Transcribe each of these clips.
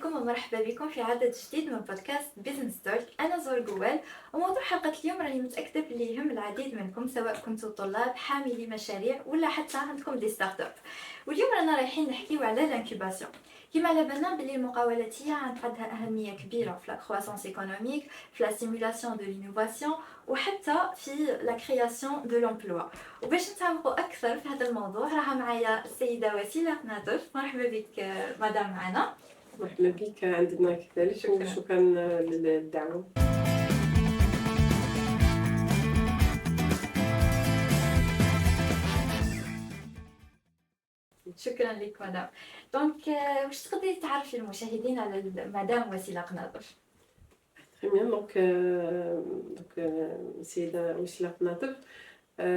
عليكم ومرحبا بكم في عدد جديد من بودكاست بيزنس توك. أنا زور جوال، وموضوع حلقة اليوم راني متأكدة اللي يهم العديد منكم، سواء كنتوا طلاب حاملي مشاريع ولا حتى عندكم دي ستارت اب. واليوم رانا رايحين نحكيو على الانكوباسيون. كما على بالنا بلي المقاولات هي عندها أهمية كبيرة في لا كرواسونس ايكونوميك، في لا ستيمولاسيون دو لينوفاسيون، وحتى في لا كرياسيون دو لومبلوا. وباش نتعمقوا أكثر في هذا الموضوع راها معايا السيدة وسيلة قناطر. مرحبا بك مدام معنا. مرحبا بك عندنا كذلك. شكرا للدعوة. شكرا لك مدام. دونك واش تقدري تعرفي المشاهدين على مدام وسيلة قناطر؟ Très bien, السيدة وسيلة قناطر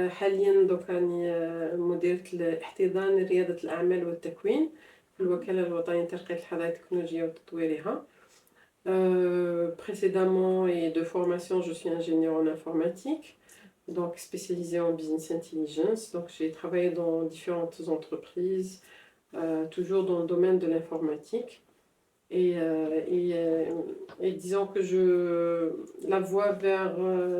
حاليا راني مديرة الاحتضان لريادة الأعمال والتكوين في الوكالة الوطنية لترقية الحضارة التكنولوجية وتطويرها. Précédemment et de formation, je suis ingénieure en informatique, donc spécialisée en business intelligence. Donc j'ai travaillé dans différentes entreprises, toujours dans le domaine de l'informatique. Et disons que la voie vers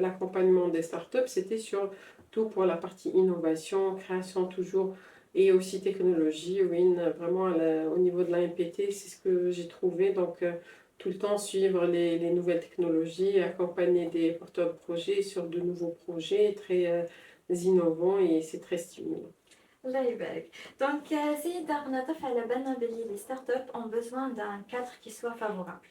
l'accompagnement des startups, c'était surtout pour la partie innovation, création toujours, et aussi technologie. Oui, vraiment au niveau de la MPT, c'est ce que j'ai trouvé. Donc tout le temps suivre les nouvelles technologies, accompagner des porteurs de projets sur de nouveaux projets très innovants, et c'est très stimulant. الله يبارك. دونك سيدة قناطر، على بالنا بلي لي ستارت اب اون بوزوان دان كادر كي سوا فافورابل.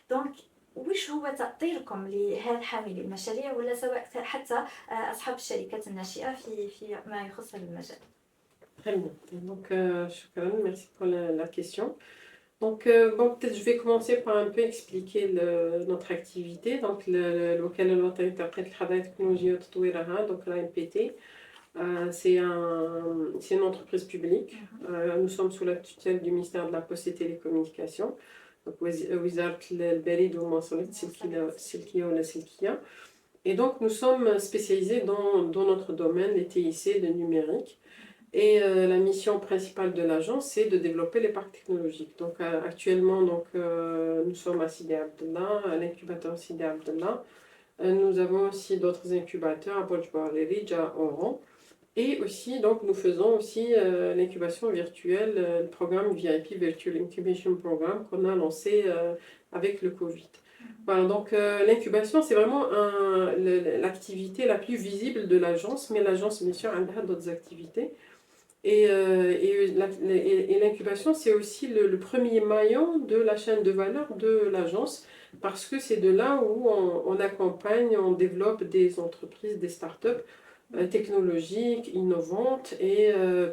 دونك واش هو تأطيركم لهذا حاملي المشاريع ولا سواء حتى اصحاب الشركات الناشئة في ما يخص هذا المجال؟ Très bien. Donc shukran, merci pour la question. Donc peut-être je vais commencer par un peu expliquer notre activité. Donc الوكالة الوطنية لترقية الحضارة التكنولوجية وتطويرها، donc la MPT. C'est une entreprise publique. Nous sommes sous la tutelle du ministère de la Poste et Télécommunications. Donc, وزارة البريد والمواصلات السلكية ولا سلكية. Et donc, nous sommes spécialisés dans notre domaine, les TIC, le numérique. Et la mission principale de l'agence, c'est de développer les parcs technologiques. Donc, actuellement, nous sommes à Sidi Abdallah, à l'incubateur Sidi Abdallah. Nous avons aussi d'autres incubateurs à Bodj Bouariri, à Oran. Et aussi, donc, nous faisons aussi l'incubation virtuelle, le programme VIP Virtual Incubation Program qu'on a lancé avec le Covid. Voilà, donc l'incubation, c'est vraiment l'activité la plus visible de l'agence, mais l'agence, bien sûr, a d'autres activités. Et l'incubation, c'est aussi le premier maillon de la chaîne de valeur de l'agence, parce que c'est de là où on accompagne, on développe des entreprises, des startups technologiques, innovantes, et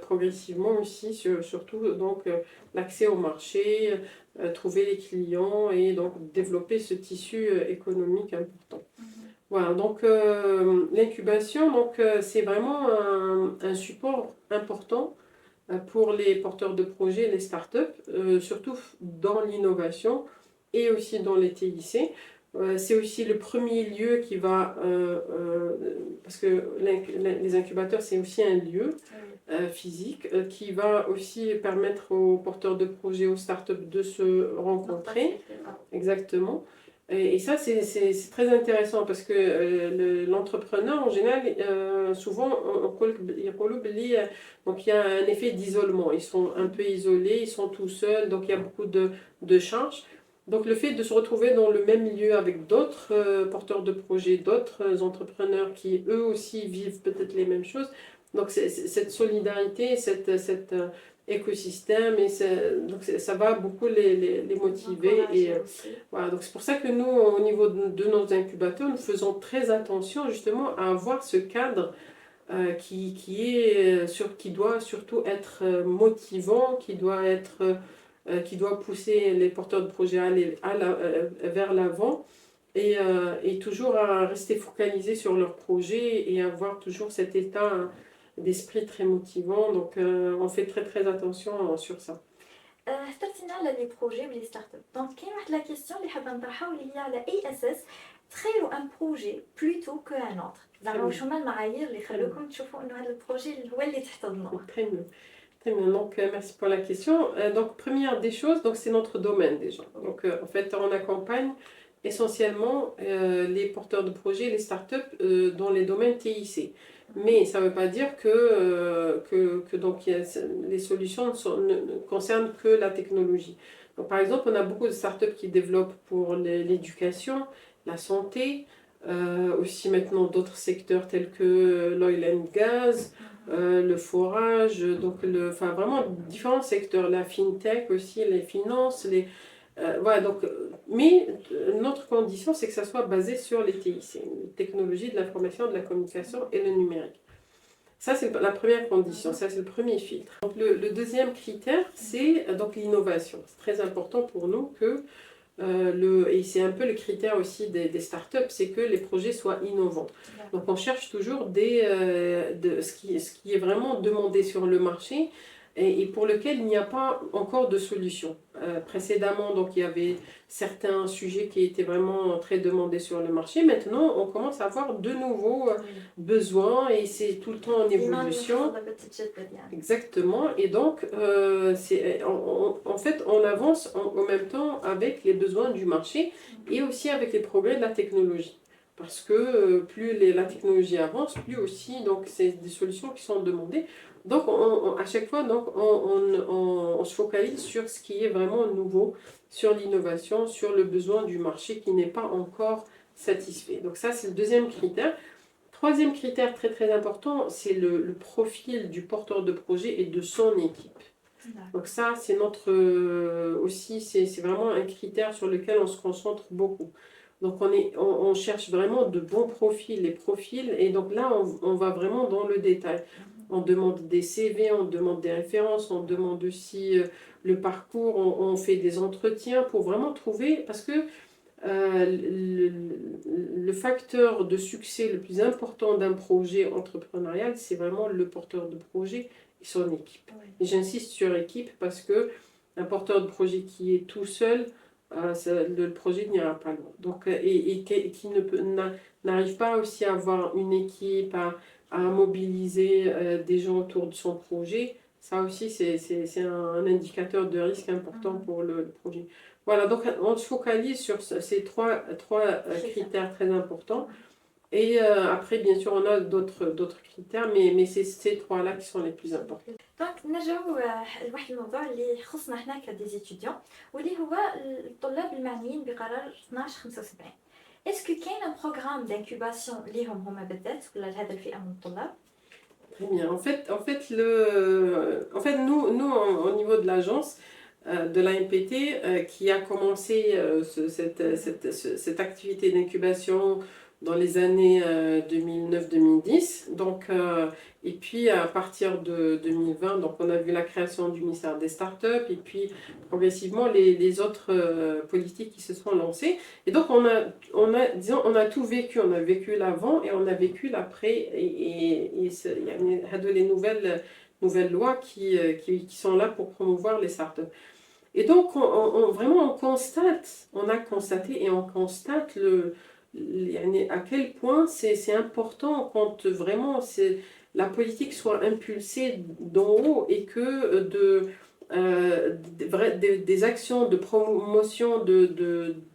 progressivement aussi, surtout l'accès au marché, trouver les clients et donc développer ce tissu économique important. Voilà, donc l'incubation, c'est vraiment un support important pour les porteurs de projets, les startups, surtout dans l'innovation et aussi dans les TIC. C'est aussi le premier lieu qui va, parce que les incubateurs, c'est aussi un lieu physique qui va aussi permettre aux porteurs de projets, aux startups de se rencontrer. Exactement. Et ça, c'est très intéressant, parce que l'entrepreneur, en général, souvent, donc il y a un effet d'isolement. Ils sont un peu isolés, ils sont tout seuls, donc il y a beaucoup de charges. Donc le fait de se retrouver dans le même lieu avec d'autres porteurs de projets, d'autres entrepreneurs qui eux aussi vivent peut-être les mêmes choses, donc cette solidarité, cet écosystème, et donc ça va beaucoup les motiver. Et voilà, donc c'est pour ça que nous, au niveau de nos incubateurs, nous faisons très attention justement à avoir ce cadre qui doit surtout être motivant, qui doit pousser les porteurs de projets à aller vers l'avant, et toujours à rester focalisés sur leur projet et avoir toujours cet état d'esprit très motivant. Donc on fait très attention sur ça. هضرتينا على لي بروجي ولي ستارت اب. دونك كاين واحد لا كيسيون اللي حابه نطرحها، واللي هي على اي اساس تخيروا ان بروجي بلوتو كو ان اوتر؟ زعما واش هما المعايير اللي يخلوكم تشوفوا انه هذا البروجي هو اللي تحتضنوه؟ Très bien, donc merci pour la question. Donc première des choses, donc c'est notre domaine déjà. Donc en fait, on accompagne essentiellement les porteurs de projets, les startups dans les domaines TIC. Mais ça ne veut pas dire que donc, les solutions ne concernent que la technologie. Donc, par exemple, on a beaucoup de startups qui développent pour l'éducation, la santé, aussi maintenant d'autres secteurs tels que l'oil and gas, le forage, donc enfin vraiment différents secteurs, la fintech aussi, les finances, voilà, donc, mais notre condition, c'est que ça soit basé sur les TIC, les technologies de l'information, de la communication et le numérique. Ça, c'est la première condition, ça, c'est le premier filtre. Donc, le deuxième critère, c'est donc l'innovation. C'est très important pour nous que, et c'est un peu le critère aussi des startups, c'est que les projets soient innovants. Donc, on cherche toujours ce qui est vraiment demandé sur le marché et pour lequel il n'y a pas encore de solution. Précédemment, donc, il y avait certains sujets qui étaient vraiment très demandés sur le marché. Maintenant, on commence à avoir de nouveaux besoins et c'est tout le temps en évolution. Exactement. Et donc, en fait, on avance en même temps avec les besoins du marché et aussi avec les progrès de la technologie. Parce que plus la technologie avance, plus aussi, donc c'est des solutions qui sont demandées. Donc, à chaque fois, donc, on se focalise sur ce qui est vraiment nouveau, sur l'innovation, sur le besoin du marché qui n'est pas encore satisfait. Donc ça, c'est le deuxième critère. Troisième critère très très important, c'est le profil du porteur de projet et de son équipe. Donc ça, c'est aussi, c'est vraiment un critère sur lequel on se concentre beaucoup. Donc on cherche vraiment de bons profils, les profils, et donc là, on va vraiment dans le détail. On demande des CV, on demande des références, on demande aussi le parcours, on fait des entretiens pour vraiment trouver, parce que le facteur de succès le plus important d'un projet entrepreneurial, c'est vraiment le porteur de projet et son équipe. Oui. Et j'insiste sur équipe parce que un porteur de projet qui est tout seul, le projet n'ira pas loin. Donc, et qui n'arrive pas aussi à avoir une équipe, à mobiliser des gens autour de son projet, ça aussi c'est un indicateur de risque important pour le projet. Voilà, donc on se focalise sur ces trois critères très importants. Et après, bien sûr, on a d'autres critères, mais c'est ces trois-là qui sont les plus importants. دونك نرجعو لواحد الموضوع اللي يخصنا حنا كدي زيتيديون واللي هو الطلاب المعنيين بقرار 1275. اسكو كاين ان بروغرام دانكوباسيون ليهم هما بالذات ولا لهذا الفئه من الطلاب؟ Très bien. En fait, nous au niveau de l'agence de l'AMPT, qui a commencé cette activité d'incubation dans les années 2009-2010. Donc, et puis à partir de 2020, donc on a vu la création du ministère des startups et puis progressivement les autres politiques qui se sont lancées. Et donc disons, on a tout vécu. On a vécu l'avant et on a vécu l'après. Et il y a les nouvelles lois qui sont là pour promouvoir les startups. Et donc, vraiment, on a constaté et on constate à quel point c'est important quand vraiment la politique soit impulsée d'en haut et que des actions de promotion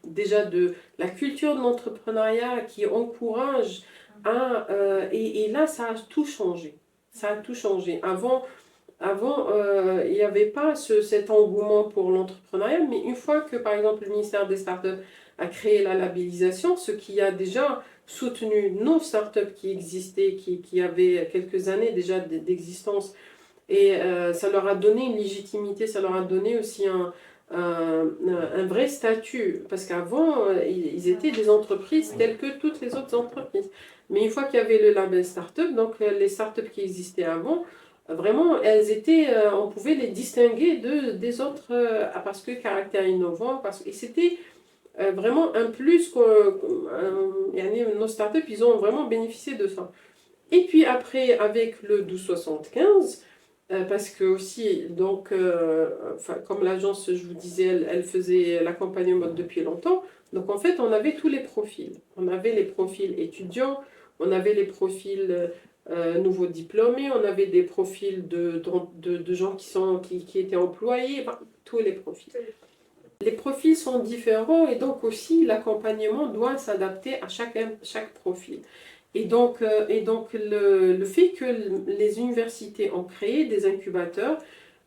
déjà de la culture de l'entrepreneuriat qui encourage et là, ça a tout changé. Ça a tout changé. Avant, il n'y avait pas cet engouement pour l'entrepreneuriat, mais une fois que, par exemple, le ministère des startups a créé la labellisation, ce qui a déjà soutenu nos startups qui existaient, qui avaient quelques années déjà d'existence, et ça leur a donné une légitimité, ça leur a donné aussi un vrai statut, parce qu'avant, ils étaient des entreprises telles que toutes les autres entreprises. Mais une fois qu'il y avait le label startup, donc les startups qui existaient avant, vraiment, on pouvait les distinguer des autres parce que caractère innovant, et c'était vraiment un plus nos startups, ils ont vraiment bénéficié de ça. Et puis après, avec le 1275, parce que aussi, donc, comme l'agence, je vous disais, elle faisait l'accompagnement depuis longtemps, donc en fait, on avait tous les profils. On avait les profils étudiants, on avait les profils nouveaux diplômés, on avait des profils de gens qui étaient employés, enfin, tous les profils. Les profils sont différents et donc aussi l'accompagnement doit s'adapter à chaque profil. Et donc le fait que les universités ont créé des incubateurs,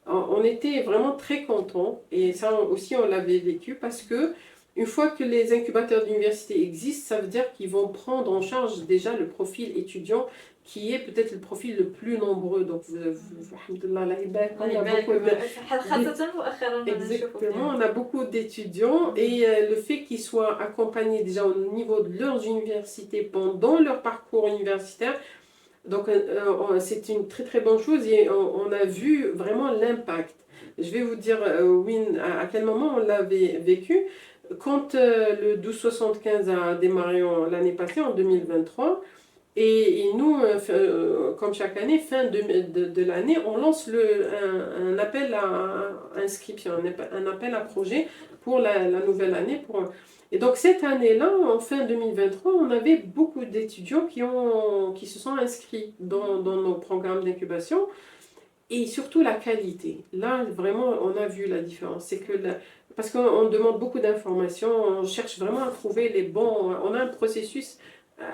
on était vraiment très contents et ça aussi on l'avait vécu parce que une fois que les incubateurs d'université existent, ça veut dire qu'ils vont prendre en charge déjà le profil étudiant qui est peut-être le profil le plus nombreux. Donc, alhamdoulilah, Allah يبارك, on a beaucoup خاصة مؤخرا أنا نشوفو فيها. exactement, on a beaucoup d'étudiants et le fait qu'ils soient accompagnés déjà au niveau de leurs universités pendant leur parcours universitaire, donc c'est une très très bonne chose et on a vu vraiment l'impact. Je vais vous dire, Win, à quel moment on l'avait vécu. Quand le 1275 a démarré l'année passée, en 2023, et nous, comme chaque année, fin de l'année, on lance un appel à inscription, un appel à projet pour la nouvelle année. Et donc cette année-là, en fin 2023, on avait beaucoup d'étudiants qui se sont inscrits dans nos programmes d'incubation. Et surtout la qualité. Là, vraiment, on a vu la différence. C'est que parce qu'on demande beaucoup d'informations, on cherche vraiment à trouver les bons. On a un processus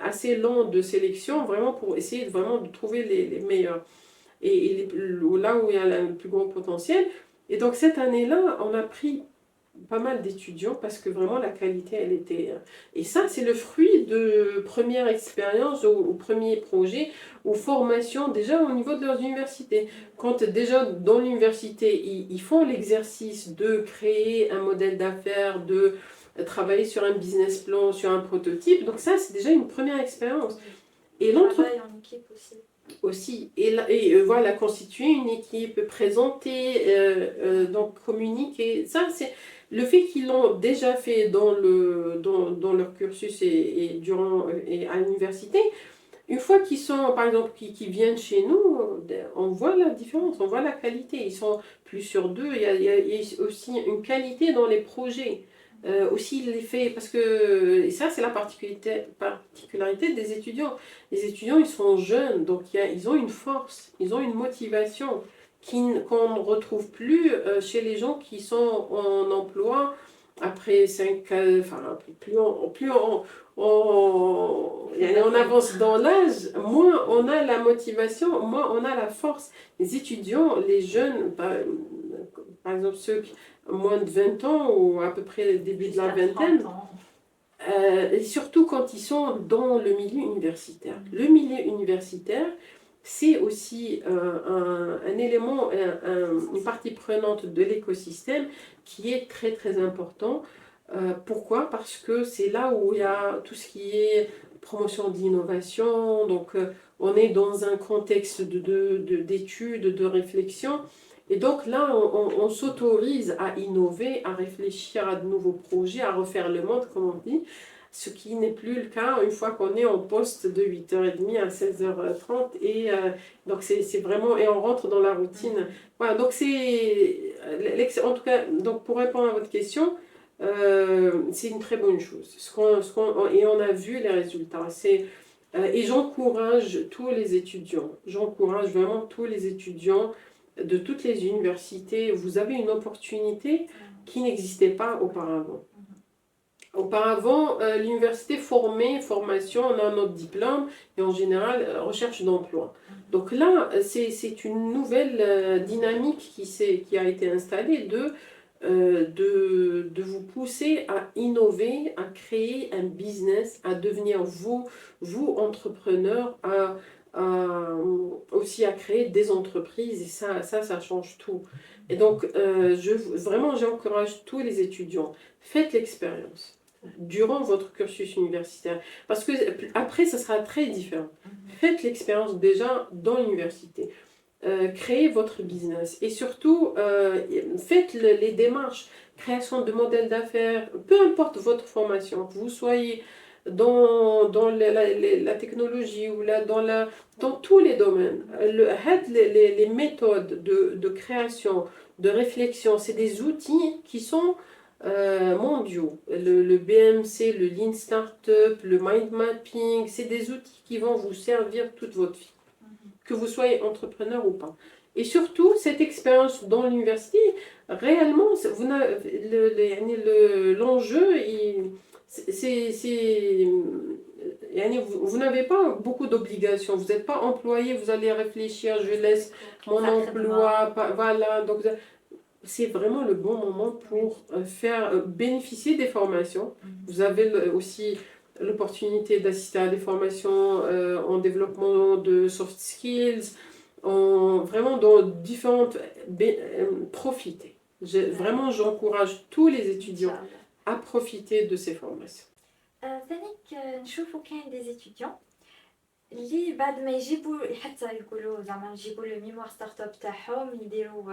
assez long de sélection, vraiment pour essayer vraiment de trouver les meilleurs. Et là où il y a le plus gros potentiel. Et donc cette année-là, on a pris pas mal d'étudiants parce que vraiment la qualité, elle était... Et ça, c'est le fruit de première expérience ou premier projet ou formation déjà au niveau de leurs universités. Quand déjà dans l'université, ils font l'exercice de créer un modèle d'affaires, de travailler sur un business plan, sur un prototype. Donc ça, c'est déjà une première expérience. Et travail en équipe aussi. Voilà, constituer une équipe, présenter, donc communiquer. Ça, c'est le fait qu'ils l'ont déjà fait dans leur cursus et à l'université. Une fois qu'ils sont, par exemple, qui viennent chez nous, on voit la différence, on voit la qualité. Ils sont plus sur d'eux. Il y a aussi une qualité dans les projets. Aussi l'effet, parce que et ça c'est la particularité des étudiants. Les étudiants ils sont jeunes, donc ils ont une force, ils ont une motivation qu'on ne retrouve plus chez les gens qui sont en emploi après 5, enfin on avance dans l'âge, moins on a la motivation, moins on a la force. Les étudiants, les jeunes, par exemple ceux qui moins de 20 ans ou à peu près le début de la vingtaine, et surtout quand ils sont dans le milieu universitaire. Le milieu universitaire, c'est aussi un élément, une partie prenante de l'écosystème qui est très très important. Pourquoi? Parce que c'est là où il y a tout ce qui est promotion d'innovation, donc on est dans un contexte d'études, de réflexion. Et donc là, on s'autorise à innover, à réfléchir à de nouveaux projets, à refaire le monde, comme on dit, ce qui n'est plus le cas une fois qu'on est en poste de 8h30 à 16h30. Et donc c'est vraiment, et on rentre dans la routine. Voilà, donc en tout cas, donc pour répondre à votre question, c'est une très bonne chose. Et on a vu les résultats. Et j'encourage tous les étudiants, j'encourage vraiment tous les étudiants de toutes les universités. Vous avez une opportunité qui n'existait pas auparavant. Auparavant, l'université formation, on a notre diplôme et en général, recherche d'emploi. Donc là, c'est une nouvelle dynamique qui a été installée de vous pousser à innover, à créer un business, à devenir vous entrepreneur, aussi à créer des entreprises et ça change tout. Et donc, vraiment, j'encourage tous les étudiants, faites l'expérience durant votre cursus universitaire. Parce que après, ça sera très différent. Faites l'expérience déjà dans l'université. Créez votre business. Et surtout, faites les démarches. Création de modèles d'affaires. Peu importe votre formation, que vous soyez dans la technologie ou dans tous les domaines. Les méthodes de création, de réflexion, c'est des outils qui sont mondiaux. Le BMC, le Lean Startup, le Mind Mapping, c'est des outils qui vont vous servir toute votre vie. que vous soyez entrepreneur ou pas. Et surtout, cette expérience dans l'université, réellement, l'enjeu, vous n'avez pas beaucoup d'obligations. Vous n'êtes pas employé, vous allez réfléchir, je laisse mon emploi, voilà. Donc, c'est vraiment le bon moment pour faire bénéficier des formations. Vous avez aussi l'opportunité d'assister à des formations en développement de soft skills, vraiment dans différentes... profiter. Vraiment, j'encourage tous les étudiants à profiter de ces formations. ثانيك نشوفوا كاين دي زيتيديون اللي بعد ما يجيبوا حتى يقولوا زعما يجيبوا لو ميموار ستارت اب تاعهم يديروا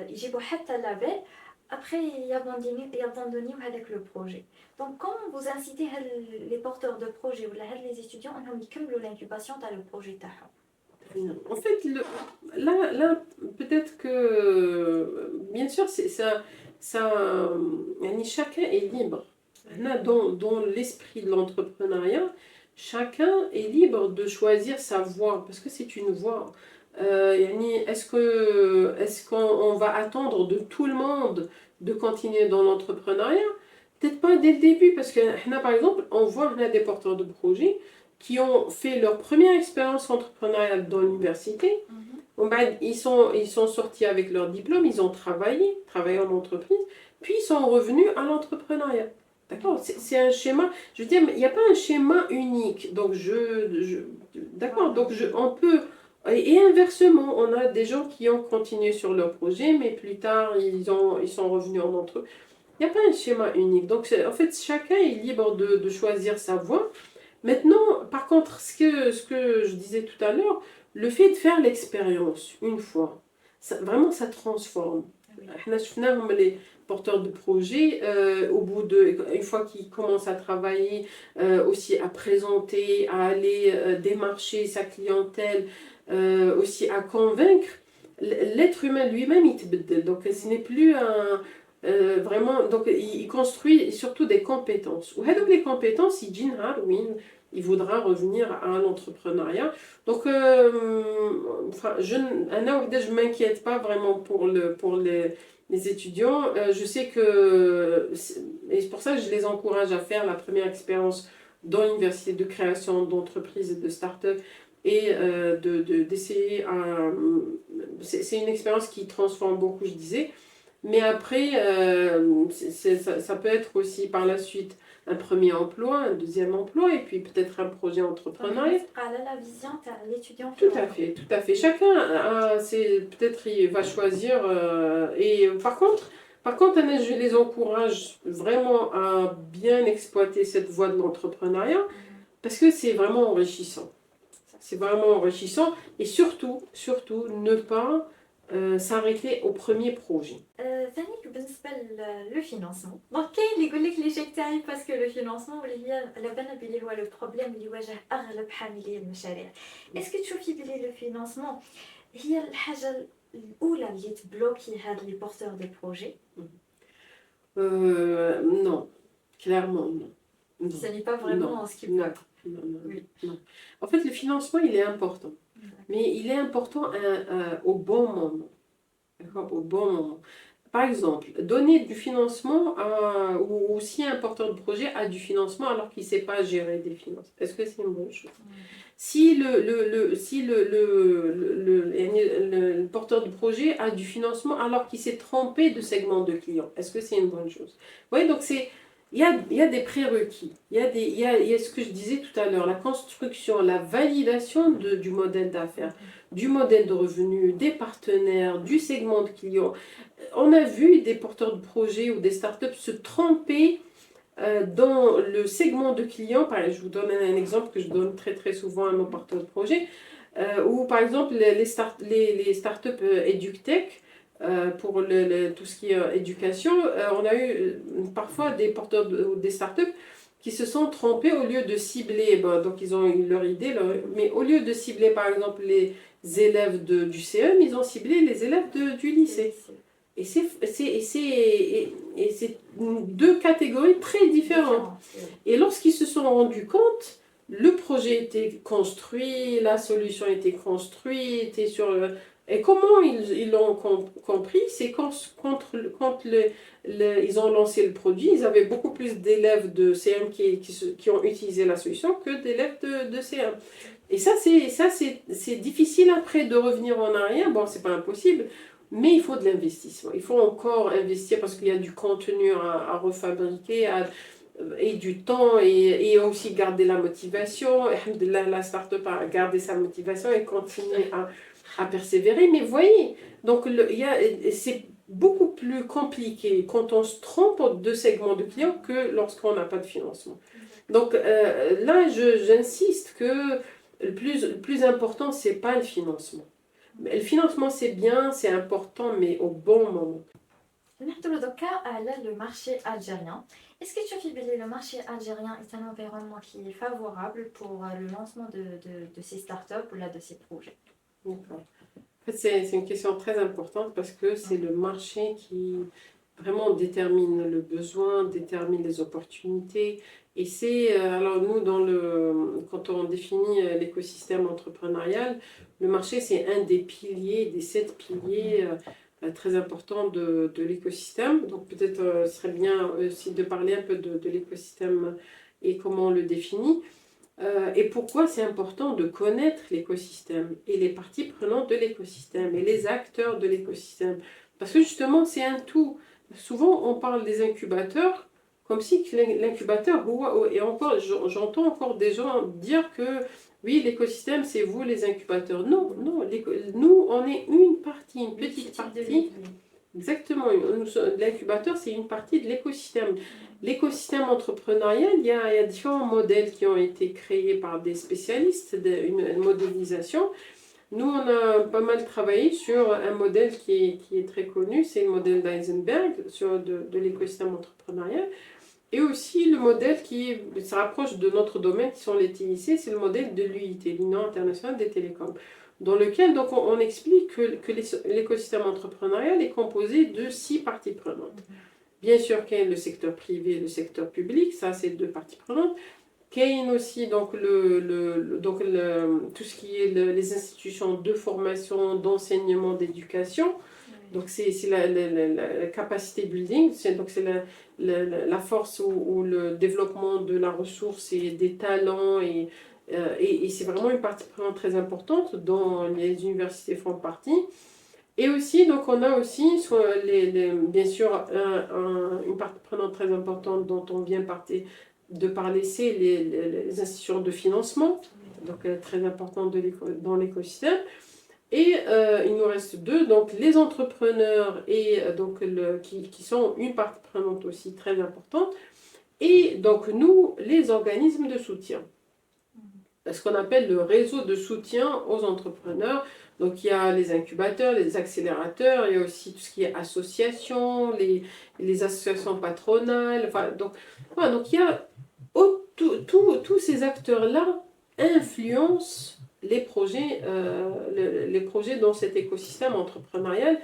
يجيبوا حتى لابيل ابري يابوندونيو هذاك لو بروجي دونك كومون فوز انسيتي هاد لي بورتور دو بروجي ولا هاد لي زيتيديون انهم يكملوا لانكوباسيون تاع لو بروجي تاعهم. En fait, là peut-être que, bien sûr, chacun est libre. Dans l'esprit de l'entrepreneuriat, chacun est libre de choisir sa voie, parce que c'est une voie. Est-ce qu'on va attendre de tout le monde de continuer dans l'entrepreneuriat? Peut-être pas dès le début, parce que par exemple, on voit des porteurs de projets qui ont fait leur première expérience entrepreneuriale dans l'université. Ils sont sortis avec leur diplôme, ils ont travaillé en entreprise, puis ils sont revenus à l'entrepreneuriat. D'accord, c'est un schéma, je veux dire, il n'y a pas un schéma unique. Donc, d'accord, donc on peut, et inversement, on a des gens qui ont continué sur leur projet, mais plus tard, ils sont revenus en entreprise. Il n'y a pas un schéma unique. Donc, en fait, chacun est libre de choisir sa voie. Maintenant, par contre, ce que je disais tout à l'heure, le fait de faire l'expérience une fois, vraiment, ça transforme. Les porteurs de projets, une fois qu'ils commencent à travailler, aussi à présenter, à aller démarcher sa clientèle, aussi à convaincre, l'être humain lui-même, il te bedel. Donc, ce n'est plus un... vraiment, donc il construit surtout des compétences. Ou les compétences, il voudra revenir à l'entrepreneuriat. Donc, je ne m'inquiète pas vraiment pour les étudiants. Je sais que, et c'est pour ça que je les encourage à faire la première expérience dans l'université de création d'entreprises et de start-up et d'essayer c'est une expérience qui transforme beaucoup, je disais. Mais après, ça peut être aussi par la suite un premier emploi, un deuxième emploi, et puis peut-être un projet entrepreneurial. La vision de l'étudiant. Tout à fait. Chacun, peut-être il va choisir. Et par contre, je les encourage vraiment à bien exploiter cette voie de l'entrepreneuriat, parce que c'est vraiment enrichissant. C'est vraiment enrichissant, et surtout, ne pas s'arrêter au premier projet. ثانيك بالنسبه للفينانسمون دونك كاين اللي يقول لك لي شيك تاعي باسكو لو فينانسمون اللي هي على بالنا بلي هو لو بروبليم اللي يواجه اغلب حاملي المشاريع اسكو تشوفي بلي لو فينانسمون هي الحاجه الاولى اللي تبلوكي هاد لي بورتور دو بروجي Non, clairement non. Ce n'est pas vraiment ce qui bloque. Non. En fait, le financement, il est important. Mais il est important au bon moment. D'accord, au bon moment. Par exemple, donner du financement ou si un porteur de projet a du financement alors qu'il ne sait pas gérer des finances. Est-ce que c'est une bonne chose? Si le porteur de projet a du financement alors qu'il s'est trompé de segment de client, est-ce que c'est une bonne chose? Vous voyez, donc il y a des prérequis. Il y a ce que je disais tout à l'heure, la construction, la validation du modèle d'affaires, du modèle de revenus, des partenaires, du segment de clients. On a vu des porteurs de projets ou des startups se tromper dans le segment de clients. Je vous donne un exemple que je donne très très souvent à nos porteurs de projets, où par exemple les startups EduTech, pour tout ce qui est éducation, on a eu parfois des porteurs ou des startups qui se sont trompés au lieu de cibler, donc ils ont eu leur idée, mais au lieu de cibler par exemple les élèves du CM, ils ont ciblé les élèves du lycée. Et c'est deux catégories très différentes. Et lorsqu'ils se sont rendus compte, le projet était construit, la solution était construite, et comment ils l'ont compris, c'est quand ils ont lancé le produit, ils avaient beaucoup plus d'élèves de CM qui ont utilisé la solution que d'élèves de CM. Et c'est difficile après de revenir en arrière. Bon, c'est pas impossible, mais il faut de l'investissement. Il faut encore investir parce qu'il y a du contenu à refabriquer, et du temps, et aussi garder la motivation. La start-up a gardé sa motivation et continue à persévérer. Mais voyez, donc c'est beaucoup plus compliqué quand on se trompe de segment de clients que lorsqu'on n'a pas de financement. Donc là, j'insiste que le plus important, c'est pas le financement. Le financement, c'est bien, c'est important, mais au bon moment. نحكي دوكا على le marché algérien. Est-ce que tu trouves que le marché algérien est un environnement qui est favorable pour le lancement de ces startups ou là, de ces projets? D'accord. En fait, c'est une question très importante parce que c'est le marché qui vraiment détermine le besoin, détermine les opportunités. Et c'est, alors nous, quand on définit l'écosystème entrepreneurial, le marché, c'est un des piliers, des 7 piliers très importants de l'écosystème. Donc peut-être ce serait bien aussi de parler un peu de l'écosystème et comment on le définit. Et pourquoi c'est important de connaître l'écosystème et les parties prenantes de l'écosystème et les acteurs de l'écosystème. Parce que justement, c'est un tout. Souvent, on parle des incubateurs comme si l'incubateur, et encore, j'entends encore des gens dire que oui, l'écosystème, c'est vous les incubateurs. Non, non, nous, on est une partie, une petite partie. Exactement, l'incubateur, c'est une partie de l'écosystème. L'écosystème entrepreneurial, il y a différents modèles qui ont été créés par des spécialistes, une modélisation. Nous, on a pas mal travaillé sur un modèle qui est très connu, c'est le modèle d'Eisenberg de l'écosystème entrepreneurial. Et aussi le modèle qui se rapproche de notre domaine, qui sont les TIC, c'est le modèle de l'UIT, l'Union internationale des télécoms, dans lequel donc, on explique que l'écosystème entrepreneurial est composé de 6 parties prenantes. Bien sûr, qu'il y a le secteur privé et le secteur public, ça c'est 2 parties prenantes. Qu'il y a aussi donc, tout ce qui est les institutions de formation, d'enseignement, d'éducation. Donc c'est la capacité building, donc c'est la force ou le développement de la ressource et des talents, et c'est vraiment une partie prenante très importante dont les universités font partie. Et aussi, donc on a aussi bien sûr une partie prenante très importante dont on vient de parler, c'est les institutions de financement, donc très importantes dans l'écosystème. Et il nous reste 2, donc les entrepreneurs et donc qui sont une partie prenante aussi très importante. Et donc nous, les organismes de soutien. Ce qu'on appelle le réseau de soutien aux entrepreneurs. Donc il y a les incubateurs, les accélérateurs, il y a aussi tout ce qui est associations, les associations patronales. Enfin, donc il y a tous ces acteurs-là influencent les projets dans cet écosystème entrepreneurial.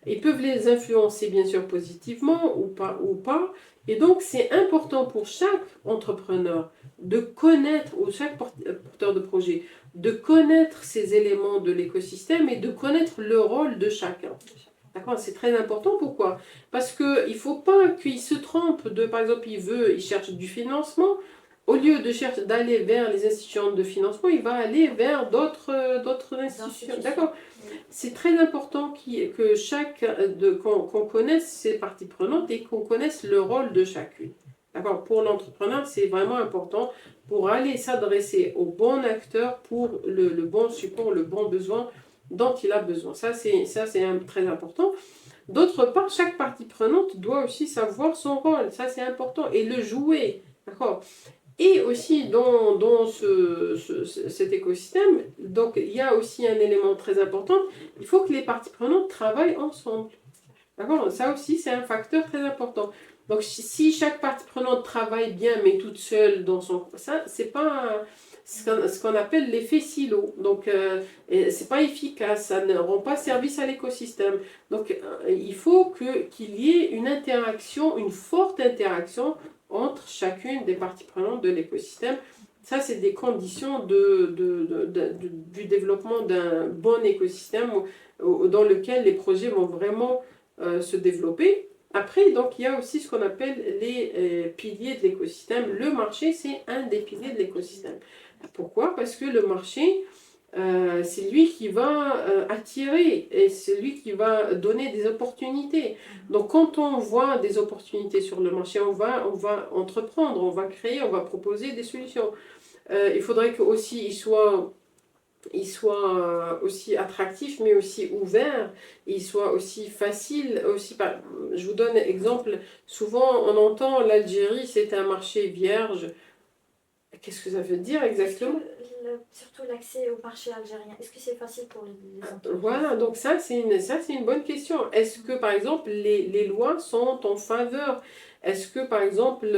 Ils peuvent les influencer bien sûr positivement ou pas. Et donc c'est important pour chaque entrepreneur de connaître, ou chaque porteur de projet, de connaître ces éléments de l'écosystème et de connaître le rôle de chacun. D'accord, c'est très important. Pourquoi? Parce qu'il ne faut pas qu'il se trompe par exemple, il cherche du financement. Au lieu d'aller vers les institutions de financement, il va aller vers d'autres institutions. D'accord. C'est très important qu'on connaisse ces parties prenantes et qu'on connaisse le rôle de chacune. D'accord. Pour l'entrepreneur, c'est vraiment important pour aller s'adresser au bon acteur pour le bon support, le bon besoin dont il a besoin. Ça, c'est très important. D'autre part, chaque partie prenante doit aussi savoir son rôle. Ça, c'est important. Et le jouer. D'accord. Et aussi dans cet écosystème, donc il y a aussi un élément très important, il faut que les parties prenantes travaillent ensemble. D'accord. Ça aussi, c'est un facteur très important. Donc si chaque partie prenante travaille bien, mais toute seule dans son... Ça, c'est pas ce qu'on appelle l'effet silo. Donc c'est pas efficace, ça ne rend pas service à l'écosystème. Donc il faut qu'il y ait une interaction, une forte interaction entre chacune des parties prenantes de l'écosystème Ça, c'est des conditions du développement d'un bon écosystème dans lequel les projets vont vraiment se développer. Après, donc, il y a aussi ce qu'on appelle les piliers de l'écosystème. Le marché, c'est un des piliers de l'écosystème. Pourquoi? Parce que le marché, c'est lui qui va attirer et c'est lui qui va donner des opportunités. Donc quand on voit des opportunités sur le marché, on va entreprendre, on va créer, on va proposer des solutions. Il faudrait que aussi il soit aussi attractif, mais aussi ouvert, il soit aussi facile. Aussi, je vous donne un exemple, souvent on entend l'Algérie, c'est un marché vierge. Qu'est-ce que ça veut dire exactement? Surtout l'accès au marché algérien, est-ce que c'est facile pour les entreprises? Voilà, donc ça c'est une bonne question. Est-ce que par exemple les lois sont en faveur? Est-ce que par exemple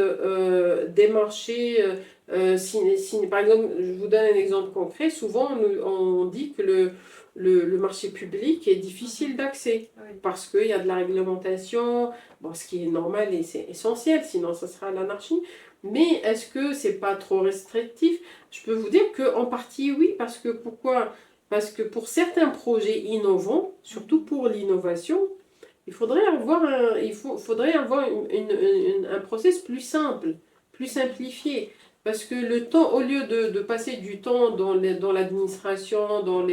des marchés, par exemple, je vous donne un exemple concret, souvent on dit que le marché public est difficile d'accès Oui. parce qu'il y a de la réglementation, bon, ce qui est normal et c'est essentiel, sinon ça sera l'anarchie. Mais est-ce que c'est pas trop restrictif? Je peux vous dire qu'en partie oui, parce que pourquoi? Parce que pour certains projets innovants, surtout pour l'innovation, il faudrait avoir un process plus simple, plus simplifié. Parce que le temps, au lieu de passer du temps dans l'administration, dans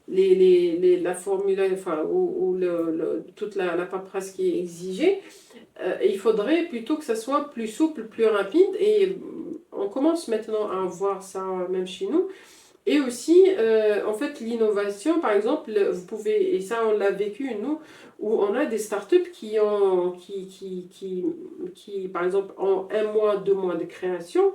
la formule, enfin, ou toute la paperasse qui est exigée, il faudrait plutôt que ça soit plus souple, plus rapide. Et on commence maintenant à voir ça même chez nous. Et aussi, en fait, l'innovation, par exemple, vous pouvez, et ça on l'a vécu nous, où on a des startups qui, par exemple, en 1 mois, 2 mois de création,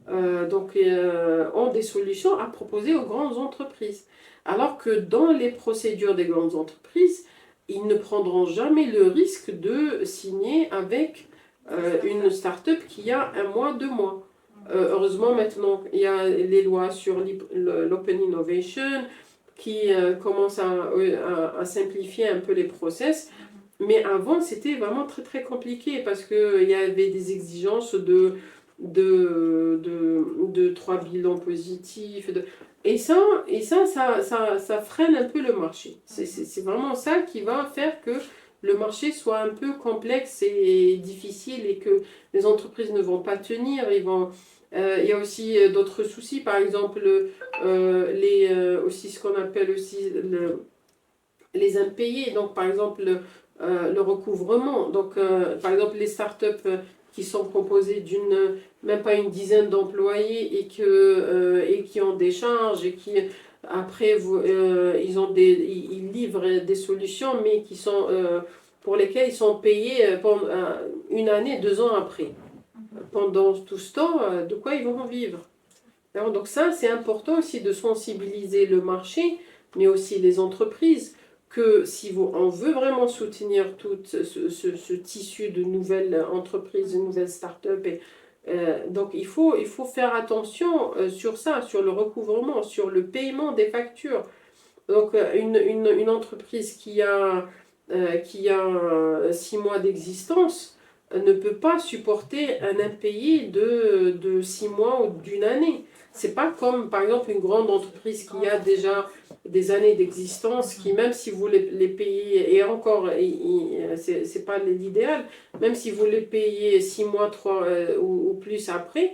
ont des solutions à proposer aux grandes entreprises. Alors que dans les procédures des grandes entreprises, ils ne prendront jamais le risque de signer avec une start-up qui a 1 mois, 2 mois. Heureusement, maintenant, il y a les lois sur l'open innovation qui commencent à simplifier un peu les process. Mais avant, c'était vraiment très très compliqué parce qu'il y avait des exigences de 3 bilans positifs. Ça freine un peu le marché. C'est vraiment ça qui va faire que le marché soit un peu complexe et difficile et que les entreprises ne vont pas tenir. Il y a aussi d'autres soucis, par exemple aussi ce qu'on appelle aussi les impayés. Donc par exemple le recouvrement. Donc par exemple les startups qui sont composées d'une même pas une dizaine d'employés et qui ont des charges et qui après ils livrent des solutions mais qui sont pour lesquelles ils sont payés pendant 1 année, 2 ans après. Pendant tout ce temps, de quoi ils vont vivre. Alors, donc ça, c'est important aussi de sensibiliser le marché, mais aussi les entreprises, que si on veut vraiment soutenir tout ce tissu de nouvelles entreprises, de nouvelles startups, donc il faut faire attention sur ça, sur le recouvrement, sur le paiement des factures. Donc une entreprise qui a 6 mois d'existence ne peut pas supporter un impayé de 6 mois ou d'1 année. C'est pas comme par exemple une grande entreprise qui a déjà des années d'existence, qui même si vous les payez, et encore, c'est pas l'idéal, même si vous les payez 6 mois, 3 ou plus après,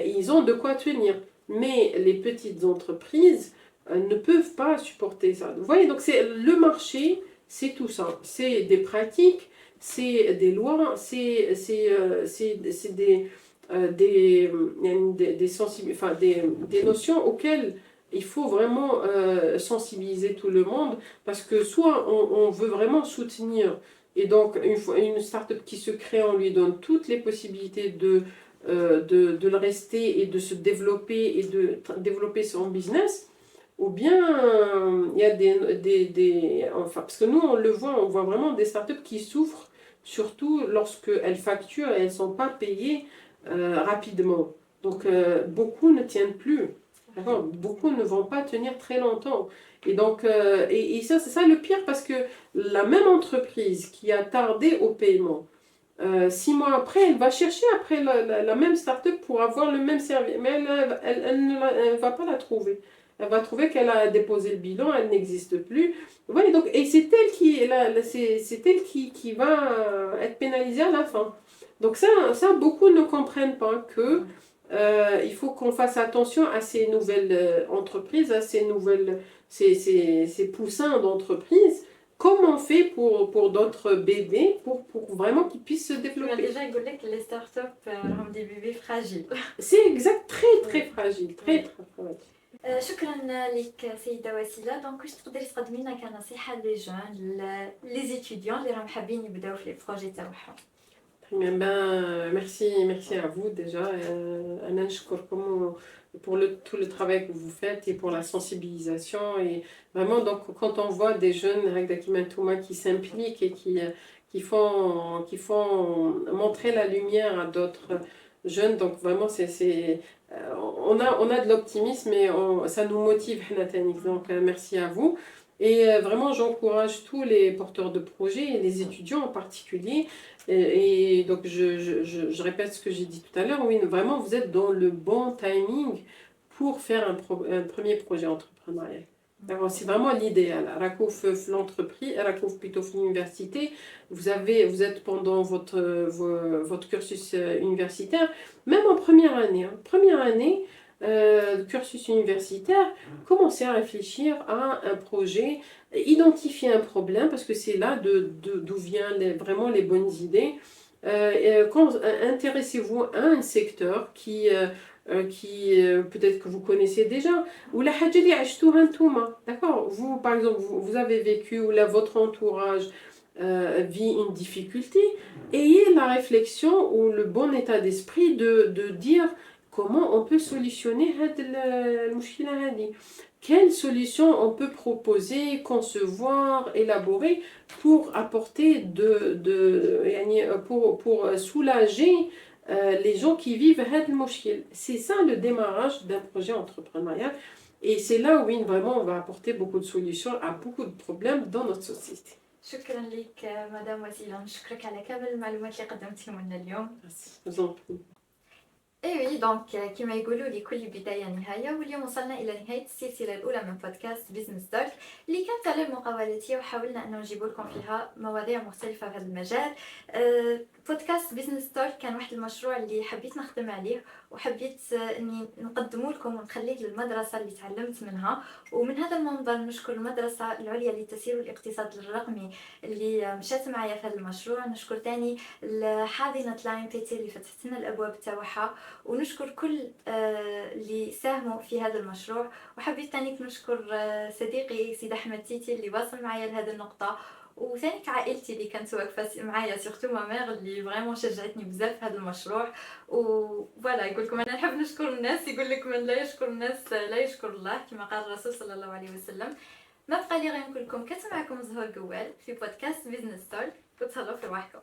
ils ont de quoi tenir. Mais les petites entreprises ne peuvent pas supporter ça. Vous voyez, donc c'est le marché, c'est tout ça. C'est des pratiques, c'est des lois, c'est des notions auxquelles il faut vraiment sensibiliser tout le monde parce que soit on veut vraiment soutenir et donc une start-up qui se crée, on lui donne toutes les possibilités de le rester et de se développer et de développer son business, ou bien il y a enfin, parce que nous on le voit, on voit vraiment des startups qui souffrent, surtout lorsqu'elles facturent et elles ne sont pas payées rapidement. Donc beaucoup ne tiennent plus. Beaucoup ne vont pas tenir très longtemps. Et donc, ça, c'est ça le pire parce que la même entreprise qui a tardé au paiement, 6 mois après, elle va chercher après la même start-up pour avoir le même service. Mais elle va pas la trouver. Elle va trouver qu'elle a déposé le bilan, elle n'existe plus. Ouais, donc, et c'est elle c'est elle qui va être pénalisée à la fin. Donc ça beaucoup ne comprennent pas que il faut qu'on fasse attention à ces nouvelles entreprises, à ces poussins d'entreprises. Comment on fait pour d'autres bébés pour vraiment qu'ils puissent se كما développer. ديجا نقول لك لي ستارت اب راهم دي بيبي فراجيل. C'est exact, très très fragile, très très fragile. شكرا لك سيده وسيله. دونك واش تقدري تقدمي لنا كنصيحه لي جون لي زيتيديون اللي راهم حابين يبداو في لي بروجي تاعهم؟ Très bien, merci à vous déjà. Anna, نشكركم pour tout le travail que vous faites et pour la sensibilisation. Et vraiment, donc, quand on voit des jeunes qui s'impliquent et qui font montrer la lumière à d'autres jeunes, donc vraiment, on a de l'optimisme et ça nous motive. Donc, merci à vous. Et vraiment, j'encourage tous les porteurs de projets et les étudiants en particulier. Et donc, je répète ce que j'ai dit tout à l'heure. Oui, vraiment, vous êtes dans le bon timing pour faire un premier projet entrepreneurial. C'est vraiment l'idéal. Rakouf l'entreprise, Rakouf plutôt l'université. Vous êtes pendant votre cursus universitaire, même en première année. Première année, cursus universitaire, commencez à réfléchir à un projet, identifier un problème, parce que c'est là d'où viennent vraiment les bonnes idées. Intéressez-vous à un secteur qui peut-être que vous connaissez déjà, ou la حاجة اللي عشتوها نتوما. D'accord, vous par exemple vous avez vécu ou là votre entourage vit une difficulté, ayez la réflexion ou le bon état d'esprit de dire comment on peut solutionner المشكلة هذه. Quelle solution on peut proposer, concevoir, élaborer pour apporter pour soulager les gens qui vivent هذا المشكل. C'est ça le démarrage d'un projet entrepreneurial. Et c'est là où vraiment on va apporter beaucoup de solutions à beaucoup de problèmes dans notre société. شكرا لك مدام وسيله. نشكرك على كامل المعلومات اللي قدمتيهم لنا اليوم. Merci. Je vous en prie. اي وي دونك كما يقولوا لكل بدايه نهايه، واليوم وصلنا الى نهايه السلسله الاولى من بودكاست بيزنس توك اللي كانت على المقاولات، وحاولنا انه نجيب لكم فيها مواضيع مختلفه في هذا المجال. بودكاست بيزنس توك كان واحد المشروع اللي حبيت نخدم عليه، وحبيت اني نقدمه لكم ونخليه للمدرسه اللي تعلمت منها. ومن هذا المنظر نشكر المدرسه العليا للتسيير والاقتصاد الرقمي اللي مشات معايا في هذا المشروع. نشكر تاني حاضنه لاين بي تي اللي فتحت لنا الابواب تاعها، ونشكر كل اللي ساهموا في هذا المشروع. وحبيت تاني نشكر صديقي سيد احمد تيتي اللي واصل معايا لهذه النقطه، وثاني عائلتي اللي كانت واقفه معايا سورتو مامير اللي فريمون شجعتني بزاف في هذا المشروع. وفوالا يقول لكم انا نحب نشكر الناس، يقول لك من لا يشكر الناس لا يشكر الله، كما قال الرسول صلى الله عليه وسلم. ما بقى لي غير نقول لكم كنت معكم زهور قوال في بودكاست بيزنس توك، وتهلاو في رواحكم.